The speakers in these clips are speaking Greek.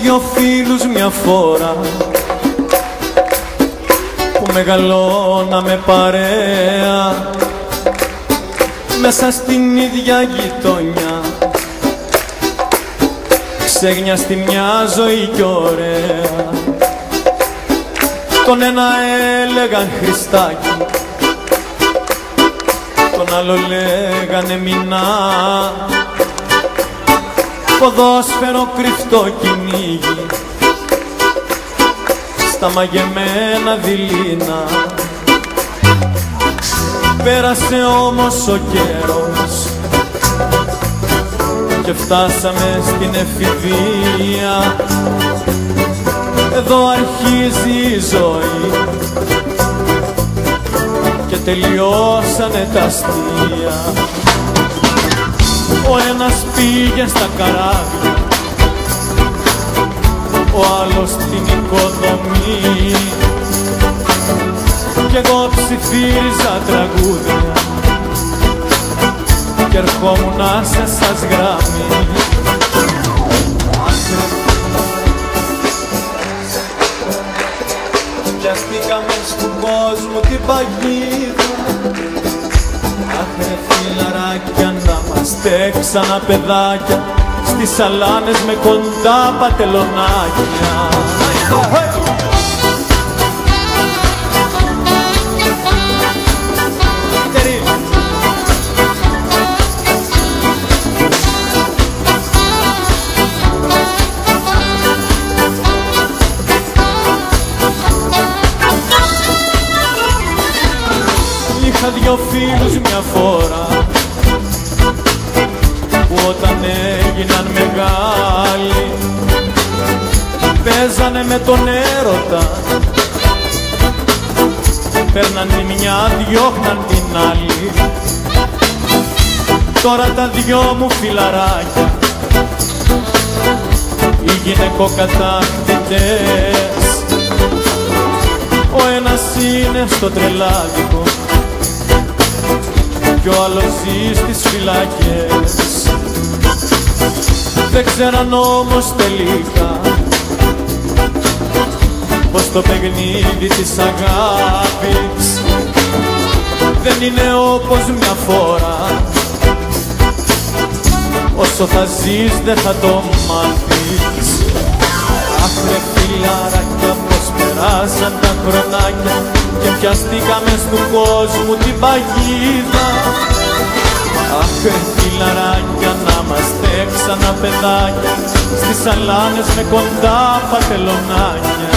δυο φίλους μια φορά που μεγαλώναμε παρέα μέσα στην ίδια γειτονιά, ξέγνια στη μια ζωή κι ωραία. Τον ένα έλεγαν Χριστάκι, τον άλλο λέγανε Μινά, ποδόσφαιρο κρυφτό κυνήγι στα μαγεμένα δειλίνα. Πέρασε όμως ο καιρός και φτάσαμε στην εφηβεία. Εδώ αρχίζει η ζωή και τελειώσανε τα αστεία. Ο ένας πήγε στα καράβια, ο άλλος στην οικοδομή, κι εγώ ψιθύριζα τραγούδια κι ερχόμουνα σε σας γράμμη. Πιαστήκαμε στον κόσμο την παγίδα. Αχ ρε φιλαράκια, να είμαστε ξανά παιδάκια στις σαλάνες με κοντά πατελονάκια. Είχα δυο φίλους μια φορά που όταν έγιναν μεγάλοι παίζανε με τον έρωτα, παίρναν τη μια, διώχναν την άλλη. Τώρα τα δυο μου φιλαράκια οι γυναικοκατάκτητες, ο ένας είναι στο τρελάδικο κι ο άλλος ζει στις φυλακές. Δεν ξέραν όμως τελικά πως το παιχνίδι της αγάπης δεν είναι όπως μια φορά. Όσο θα ζεις δεν θα το μάθεις. Αχ ρε φιλαράκια, πως περάσαν τα χρονάκια και πιαστήκαμε στου κόσμου την παγίδα. Αχ ρε φιλαράκια, να είμαστε ξανά παιδάκια στις σαλάνες με κοντά πατελονάκια.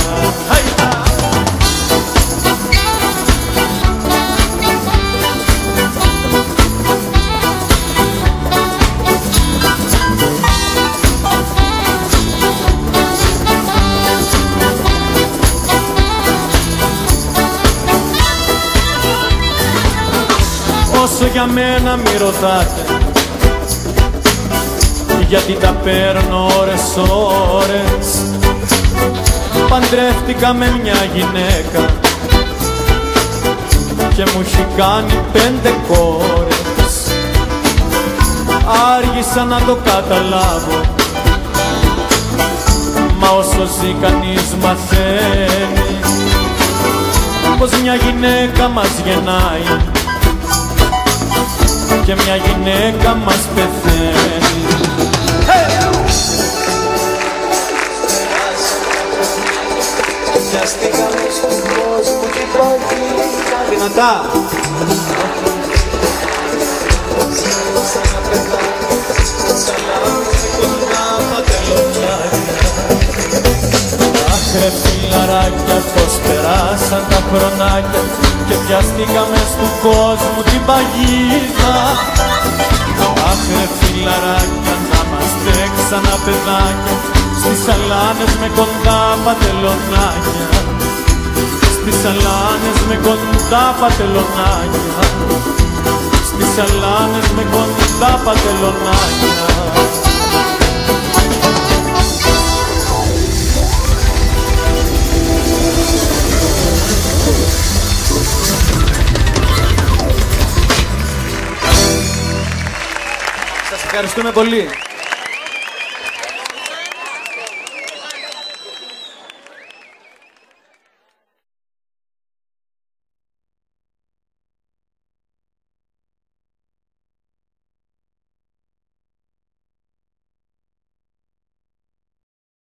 Όσο για μένα μη ρωτάτε, γιατί τα παίρνω ώρες. Παντρεύτηκα με μια γυναίκα και μου έχει κάνει 5 κόρες. Άργησα να το καταλάβω, μα όσο ζει κανείς μαθαίνει πως μια γυναίκα μας γεννάει και μια γυναίκα μας πεθαίνει. Πιαστήκαμε στον κόσμο και παγίδα. Δυνατά! Αχ ρε φιλαράκια, πως περάσαν τα χρονάκια και πιαστήκαμε στον κόσμο την παγίδα. Αχ ρε φιλαράκια, να είμαστε ξανά παιδάκια στις σαλάνες με κοντά πατελονάκια. Στις σαλάνες με κοντά πατελονάκια. Στις σαλάνες με κοντά πατελονάκια. Σας ευχαριστούμε πολύ.